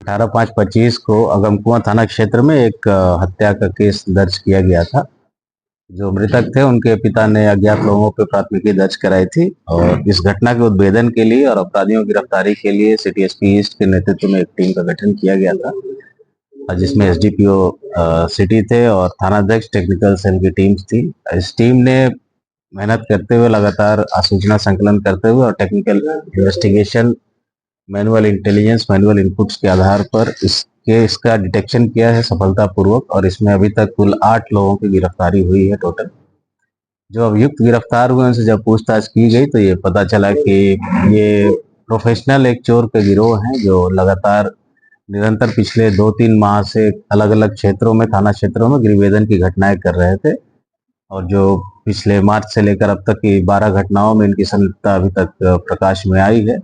18/5/25 को अगमकुआं थाना क्षेत्र में एक हत्या का केस दर्ज किया गया था। जो मृतक थे उनके पिता ने अज्ञात लोगों पे प्राथमिकी दर्ज कराई थी और इस घटना के उद्भेदन के लिए और अपराधियों की गिरफ्तारी के लिए सिटी एसपी ईस्ट के नेतृत्व में एक टीम का गठन किया गया था, जिसमें एसडीपीओ सिटी थे और थानाध्यक्ष टेक्निकल सेल की टीम्स थी। इस टीम ने मेहनत करते हुए लगातार सूचना संकलन करते हुए और technical investigation, manual intelligence, manual inputs के आधार पर इसका डिटेक्शन किया है सफलतापूर्वक और इसमें अभी तक कुल 8 लोगों की गिरफ्तारी हुई है टोटल। जो अभियुक्त गिरफ्तार हुए उनसे जब पूछताछ की गई तो ये पता चला कि ये प्रोफेशनल एक चोर के गिरोह हैं जो लगातार निरंतर पिछले 2-3 माह से अलग अलग क्षेत्रों में, थाना क्षेत्रों में गृहभेदन की घटनाएं कर रहे थे और जो पिछले मार्च से लेकर अब तक की 12 घटनाओं में इनकी संलिप्तता अभी तक प्रकाश में आई है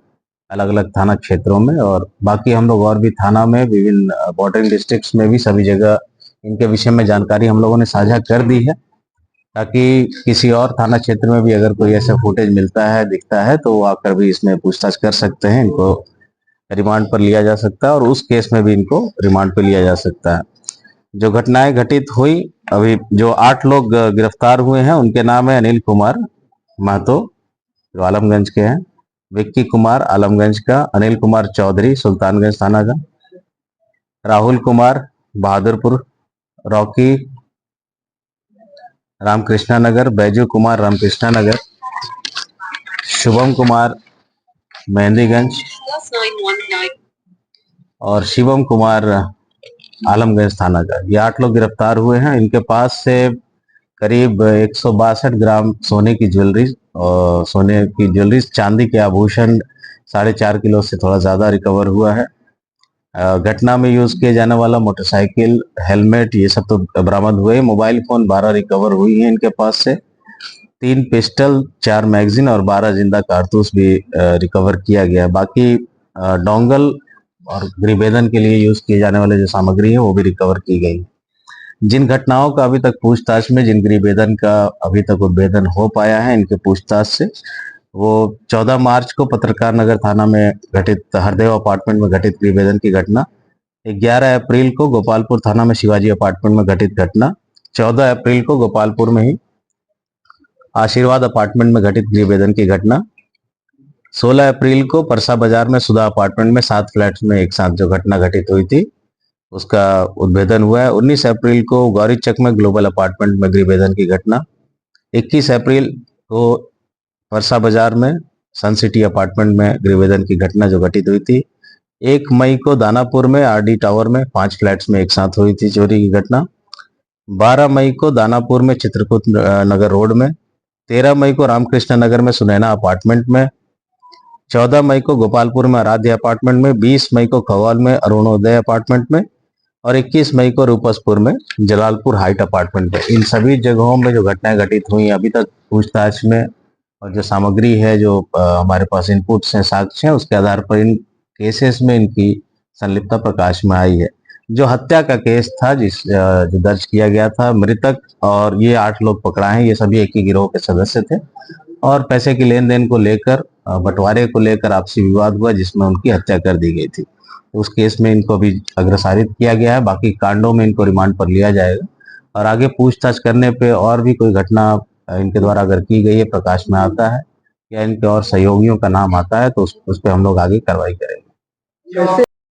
अलग अलग थाना क्षेत्रों में। और बाकी हम लोग और भी थाना में, विभिन्न बॉर्डरिंग डिस्ट्रिक्ट्स में भी सभी जगह इनके विषय में जानकारी हम लोगों ने साझा कर दी है, ताकि किसी और थाना क्षेत्र में भी अगर कोई ऐसा फुटेज मिलता है, दिखता है, तो वो आकर भी इसमें पूछताछ कर सकते हैं। इनको रिमांड पर लिया जा सकता है और उस केस में भी इनको रिमांड पर लिया जा सकता है। जो घटनाएं घटित हुई, अभी जो 8 लोग गिरफ्तार हुए हैं उनके नाम है अनिल कुमार महतो जो आलमगंज के हैं, विक्की कुमार आलमगंज का, अनिल कुमार चौधरी सुल्तानगंज थाना का, राहुल कुमार बहादुरपुर, रॉकी रामकृष्णा नगर, बैजू कुमार रामकृष्णा नगर, शुभम कुमार मेहंदीगंज और शिवम कुमार आलमगंज थाना का। ये 8 लोग गिरफ्तार हुए हैं। इनके पास से करीब 162 ग्राम सोने की ज्वेलरी और चांदी के आभूषण 4.5 किलो से थोड़ा ज्यादा रिकवर हुआ है। घटना में यूज किए जाने वाला मोटरसाइकिल, हेलमेट, ये सब तो बरामद हुए। मोबाइल फोन 12 रिकवर हुई है इनके पास से। 3 पिस्टल, 4 मैगजीन और 12 जिंदा कारतूस भी रिकवर किया गया। बाकी डोंगल और गृहभेदन के लिए यूज किए जाने वाले जो सामग्री है वो भी रिकवर की गई। जिन घटनाओं का अभी तक पूछताछ में, जिन गृहभेदन का अभी तक उद्भेदन हो पाया है इनके पूछताछ से, वो 14 मार्च को पत्रकार नगर थाना में घटित हरदेव अपार्टमेंट में घटित गृहभेदन की घटना, 11 अप्रैल को गोपालपुर थाना में शिवाजी अपार्टमेंट में घटित घटना, 14 अप्रैल को गोपालपुर में ही आशीर्वाद अपार्टमेंट में घटित गृहभेदन की घटना, 16 अप्रैल को परसा बाजार में सुधा अपार्टमेंट में 7 फ्लैट्स में एक साथ जो घटना घटित हुई थी उसका उद्भेदन हुआ है। 19 अप्रैल को गौरीचक में ग्लोबल अपार्टमेंट में गृहभेदन की घटना, 21 अप्रैल को परसा बाजार में सन सिटी अपार्टमेंट में गृहभेदन की घटना जो घटित हुई थी, 1 मई को दानापुर में आरडी टावर में 5 फ्लैट्स में एक साथ हुई थी चोरी की घटना, 12 मई को दानापुर में चित्रकूट नगर रोड में, 13 मई को रामकृष्ण नगर में सुनैना अपार्टमेंट में, 14 मई को गोपालपुर में आराध्य अपार्टमेंट में, 20 मई को खवाल में अरुणोदय अपार्टमेंट में और 21 मई को रूपसपुर में जलालपुर हाइट अपार्टमेंट में। इन सभी जगहों में जो घटनाएं घटित हुई अभी तक पूछताछ में और जो सामग्री है, जो हमारे पास इनपुट्स हैं, साक्ष्य हैं, उसके आधार पर इन केसेस में इनकी संलिप्तता प्रकाश में आई है। जो हत्या का केस था जो दर्ज किया गया था, मृतक और ये 8 लोग पकड़ाए हैं, ये सभी एक ही गिरोह के सदस्य थे और पैसे की लेन देन को लेकर, बंटवारे को लेकर आपसी विवाद हुआ जिसमें उनकी हत्या कर दी गई थी। उस केस में इनको अभी अग्रसारित किया गया है। बाकी कांडों में इनको रिमांड पर लिया जाएगा और आगे पूछताछ करने पे और भी कोई घटना इनके द्वारा अगर की गई है, प्रकाश में आता है या इनके और सहयोगियों का नाम आता है तो उस पर हम लोग आगे कार्रवाई करेंगे।